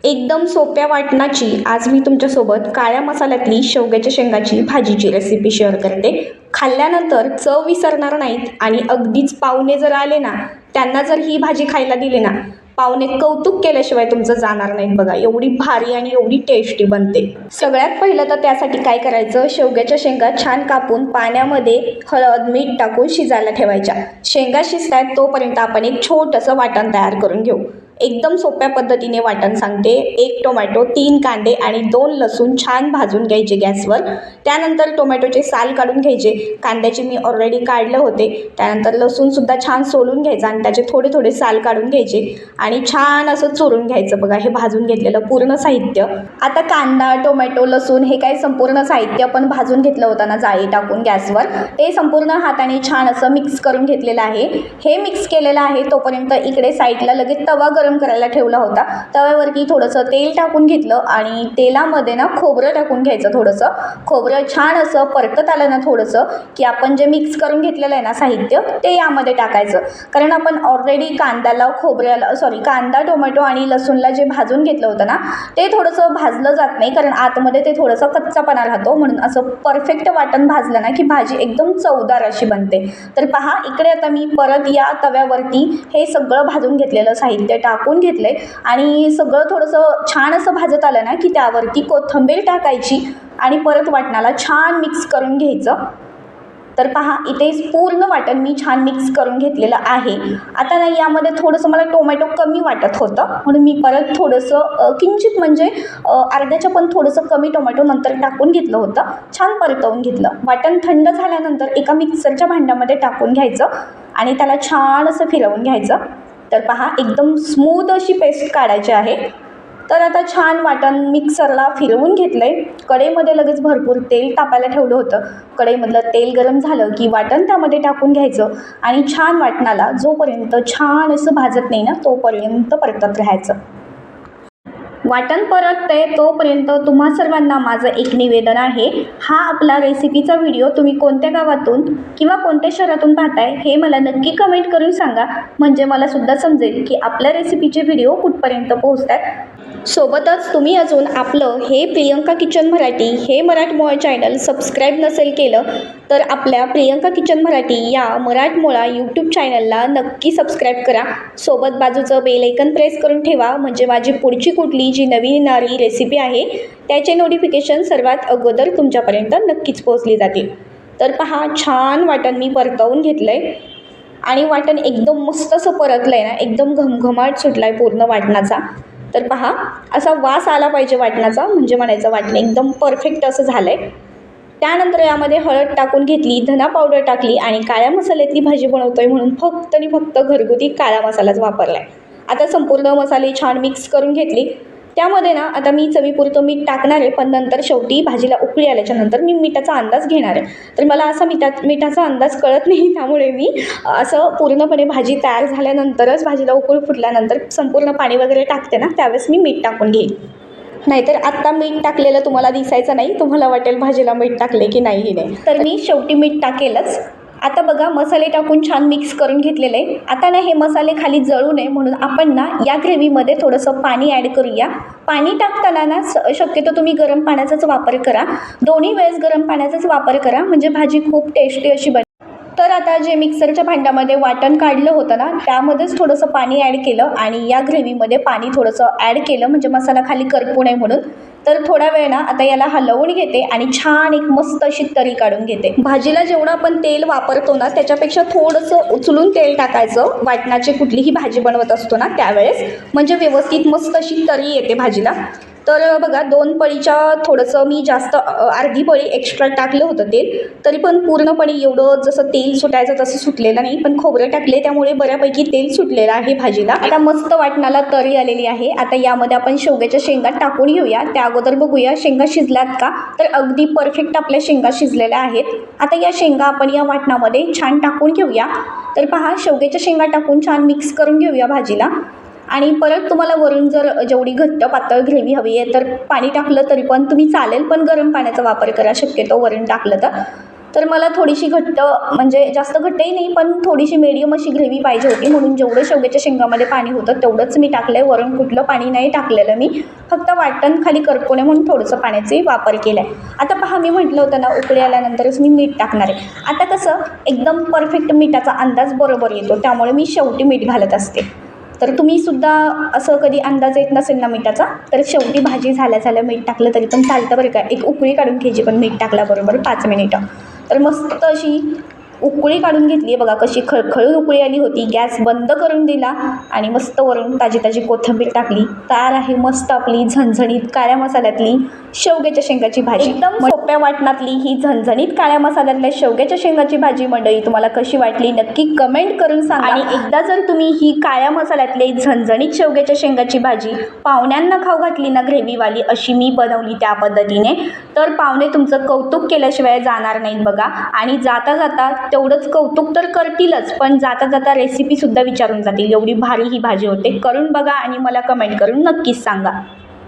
एकदम सोप्या वाटणाची आज मी तुमच्यासोबत काळ्या मसाल्यातली शेवग्याच्या शेंगाची भाजीची रेसिपी शेअर करते। खाल्ल्यानंतर चव विसरणार नाहीत आणि अगदीच पाहुणे जर आले ना, त्यांना जर ही भाजी खायला दिली ना, पाहुणे कौतुक केल्याशिवाय तुमचं जाणार नाहीत बघा। एवढी भारी आणि एवढी टेस्टी बनते। सगळ्यात पहिलं तर त्यासाठी काय करायचं, शेवग्याच्या शेंगा छान कापून पाण्यामध्ये हळद मीठ टाकून शिजायला ठेवायच्या। शेंगा शिजतात तोपर्यंत आपण एक छोटंसं वाटण तयार करून घेऊ। एकदम सोप्या पद्धतीने वाटण सांगते। 1 टोमॅटो, 3 कांदे आणि 2 लसूण छान भाजून घ्यायचे गॅसवर। त्यानंतर टोमॅटोचे साल काढून घ्यायचे, कांद्याचे मी ऑलरेडी काढले होते। त्यानंतर लसूण सुद्धा छान सोलून घ्यायचा आणि त्याचे थोडे थोडे साल काढून घ्यायचे आणि छान असं चुरून घ्यायचं बघा। हे भाजून घेतलेलं पूर्ण साहित्य। आता कांदा टोमॅटो लसूण हे काय संपूर्ण साहित्य आपण भाजून घेतलं होतं ना जाळी टाकून गॅसवर, ते संपूर्ण हाताने छान असं मिक्स करून घेतलेलं आहे। हे मिक्स केलेलं आहे तोपर्यंत इकडे साईडला लगेच तवा गरम करायला ठेवला होता। तव्यावरती थोडंसं तेल टाकून घेतलं आणि तेलामध्ये ना खोबरं टाकून घ्यायचं। थोडंसं खोबरं छान असं परतत आलं ना थोडंसं, की आपण जे मिक्स करून घेतलेलं आहे ना साहित्य ते यामध्ये टाकायचं। कारण आपण ऑलरेडी कांदा टोमॅटो आणि लसूणला जे भाजून घेतलं होतं ना, ते थोडंसं भाजलं जात नाही, कारण आतमध्ये ते थोडंसं कच्चापणा राहतो। म्हणून असं परफेक्ट वाटण भाजलं ना की भाजी एकदम चवदार अशी बनते। तर पहा, इकडे आता मी परत या तव्यावरती हे सगळं भाजून घेतलेलं साहित्य टाकून घेतलंय आणि सगळं थोडंसं छान असं भाजत आलं ना की त्यावरती कोथिंबीर टाकायची आणि परत वाटणाला छान मिक्स करून घ्यायचं। तर पहा, इथे पूर्ण वाटण मी छान मिक्स करून घेतलेलं आहे। आता ना यामध्ये थोडंसं मला टोमॅटो कमी वाटत होतं, म्हणून मी परत थोडंसं किंचित म्हणजे अर्ध्याच्या पण थोडंसं कमी टोमॅटो नंतर टाकून घेतलं होतं। छान परतवून घेतलं। वाटण थंड झाल्यानंतर एका मिक्सरच्या भांड्यामध्ये टाकून घ्यायचं आणि त्याला छान असं फिरवून घ्यायचं। तर पहा, एकदम स्मूथ अशी पेस्ट काढायची आहे। तर आता छान वाटण मिक्सरला फिरवून घेतलंय। कढईमध्ये लगेच भरपूर तेल तापायला ठेवलं होतं। कढईमधलं तेल गरम झालं की वाटण त्यामध्ये टाकून घ्यायचं आणि छान वाटणाला जोपर्यंत छान असं भाजत नाही ना तोपर्यंत परतत राहायचं। वाटण परततंय तोपर्यंत तुम्हा सर्वांना माझं एक निवेदन आहे, हा आपला रेसिपीचा व्हिडिओ तुम्ही कोणत्या गावातून किंवा कोणत्या शहरातून पाहताय हे मला नक्की कमेंट करून सांगा, म्हणजे मला सुद्धा समजेल की आपल्या रेसिपीचे व्हिडिओ कुठपर्यंत पोहोचतात। सोबतच तुम्ही अजून आपलं हे प्रियंका किचन मराठी हे मराठमोळा चॅनल सबस्क्राईब नसेल केलं तर आपल्या प्रियंका किचन मराठी या मराठमोळा यूट्यूब चॅनलला नक्की सबस्क्राईब करा। सोबत बाजूचं बेल आयकन प्रेस करून ठेवा, म्हणजे माझी पुढची कुठली जी नवीन येणारी रेसिपी आहे त्याचे नोटिफिकेशन सर्वात अगोदर तुमच्यापर्यंत नक्कीच पोहोचली जातील। तर पहा, छान वाटण मी परतवून घेतलं आहे आणि वाटण एकदम मस्त असं परतलं आहे ना, एकदम घमघमाट सुटला आहे पूर्ण वाटणाचा। तर पहा, असा वास आला पाहिजे वाटणाचा, म्हणजे म्हणायचं वाटण एकदम परफेक्ट असं झालं आहे। त्यानंतर यामध्ये हळद टाकून घेतली, धना पावडर टाकली आणि काळ्या मसाल्यातली भाजी बनवतोय म्हणून फक्त आणि फक्त घरगुती काळा मसालाच वापरला आहे। आता संपूर्ण मसाले छान मिक्स करून घेतली। त्यामध्ये ना आता मी चवीपुरतं मीठ टाकणार आहे, पण नंतर शेवटी भाजीला उकळी आल्याच्या नंतर मी मिठाचा अंदाज घेणार आहे। तर मला असा मिठाचा अंदाज कळत नाही, त्यामुळे मी असं पूर्णपणे भाजी तयार झाल्यानंतरच, भाजीला उकळी फुटल्यानंतर संपूर्ण पाणी वगैरे टाकते ना त्यावेळेस मी मीठ टाकून घेईन। नाहीतर आत्ता मीठ टाकलेलं तुम्हाला दिसायचं नाही, तुम्हाला वाटेल भाजीला मीठ टाकले की नाही नाही, तर मी शेवटी मीठ टाकेलच। आता बघा, मसाले टाकून छान मिक्स करून घेतलेले आहे। आता ना हे मसाले खाली जळू नये म्हणून आपण ना या ग्रेव्हीमध्ये थोडंसं पाणी ॲड करूया। पाणी टाकताना ना शक्यतो तुम्ही गरम पाण्याचाच वापर करा, दोन्ही वेळेस गरम पाण्याचाच वापर करा, म्हणजे भाजी खूप टेस्टी अशी बनेल। तर आता जे मिक्सरच्या भांड्यामध्ये वाटण काढलं होतं ना त्यामध्येच थोडंसं पाणी ॲड केलं आणि या ग्रेव्हीमध्ये पाणी थोडंसं ॲड केलं, म्हणजे मसाला खाली करपू नये म्हणून। तर थोडा वेळ ना आता याला हलवून घेते आणि छान एक मस्त अशी तरी काढून घेते। भाजीला जेवढं आपण तेल वापरतो ना त्याच्यापेक्षा थोडंसं उचलून तेल टाकायचं वाटणाची कुठलीही भाजी बनवत असतो ना त्यावेळेस, म्हणजे व्यवस्थित मस्त अशी तरी येते भाजीला। तर बघा, 2 पळीच्या थोडंसं मी जास्त अर्धी पळी एक्स्ट्रा टाकलं होतं तेल, तरी पण पूर्णपणे एवढं जसं तेल सुटायचं तसं सुटलेलं नाही, पण खोबरं टाकले त्यामुळे बऱ्यापैकी तेल सुटलेलं आहे भाजीला। आता मस्त वाटणाला तरी आलेली आहे। आता यामध्ये आपण शेवग्याच्या शेंगा टाकून घेऊया। त्या अगोदर बघूया शेंगा शिजल्यात का, तर अगदी परफेक्ट आपल्या शेंगा शिजलेल्या आहेत। आता या शेंगा आपण या वाटणामध्ये छान टाकून घेऊया। तर पहा, शेवग्याच्या शेंगा टाकून छान मिक्स करून घेऊया भाजीला आणि परत तुम्हाला वरून जर जेवढी घट्ट पातळ ग्रेव्ही हवी आहे तर पाणी टाकलं तरी पण तुम्ही चालेल, पण गरम पाण्याचा वापर करा शक्यतो वरून टाकलं तर। तर मला थोडीशी घट्ट, म्हणजे जास्त घट्टही नाही पण थोडीशी मीडियम अशी ग्रेव्ही पाहिजे होती, म्हणून जेवढं शेवग्याच्या शेंगामध्ये पाणी होतं तेवढंच मी टाकलं आहे. वरून कुठलं पाणी नाही टाकलेलं मी, फक्त वाटण खाली करपू नये म्हणून थोडंसं पाण्याचाही वापर केला आहे. आता पहा, मी म्हटलं होतं ना उकळी आल्यानंतरच मी मीठ टाकणार आहे. आता कसं एकदम परफेक्ट मिठाचा अंदाज बरोबर येतो, त्यामुळे मी शेवटी मीठ घालत असते. तर तुम्हीसुद्धा असं कधी अंदाज येत नसेल ना मिठाचा, तर शेवटी भाजी झाल्या मीठ टाकलं तरी पण चालतं बरं का. एक उकळी काढून घ्यायची पण मीठ टाकल्याबरोबर 5 मिनिटं. तर मस्त अशी उकळी काढून घेतली आहे बघा, कशी खळखळून उकळी आली होती. गॅस बंद करून दिला आणि मस्त वरून ताजी ताजी कोथिंबीर टाकली. तयार आहे मस्त आपली झणझणीत काळ्या मसाल्यातली शेवग्याच्या शेंगाची भाजी. एकदम सोप्या वाटणातली ही झणझणीत काळ्या मसाल्यातल्या शेवग्याच्या शेंगाची भाजी मंडळी तुम्हाला कशी वाटली नक्की कमेंट करून सांगा. आणि एकदा जर तुम्ही ही काळ्या मसाल्यातली झणझणीत शेवग्याच्या शेंगाची भाजी पाहुण्यांना खाऊ घातली ना, ग्रेव्हीवाली अशी मी बनवली त्या पद्धतीने, तर पाहुणे तुमचं कौतुक केल्याशिवाय जाणार नाहीत बघा. आणि जाता जाता तेवढंच कौतुक तर करतीलच, पण जाता जाता रेसिपीसुद्धा विचारून जातील, एवढी भारी ही भाजी होते. करून बघा आणि मला कमेंट करून नक्कीच सांगा.